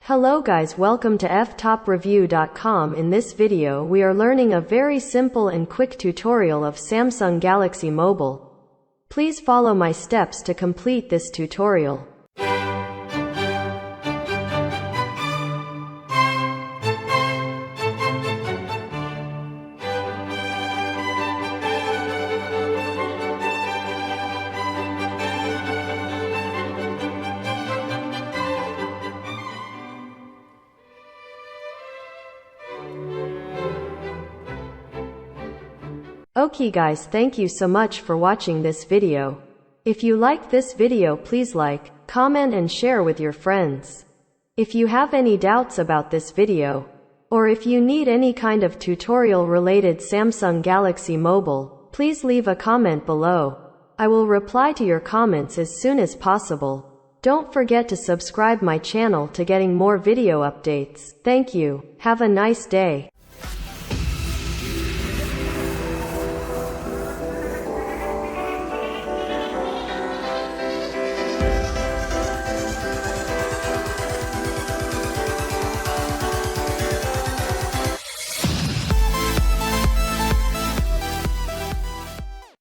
Hello guys, welcome to Ftopreview.com. In this video we are learning a very simple and quick tutorial of Samsung Galaxy Mobile. Please follow my steps to complete this tutorial. Okay guys, thank you so much for watching this video. If you liked this video, please like, comment and share with your friends. If you have any doubts about this video, or if you need any kind of tutorial related Samsung Galaxy Mobile, please leave a comment below. I will reply to your comments as soon as possible. Don't forget to subscribe my channel to getting more video updates. Thank you. Have a nice day.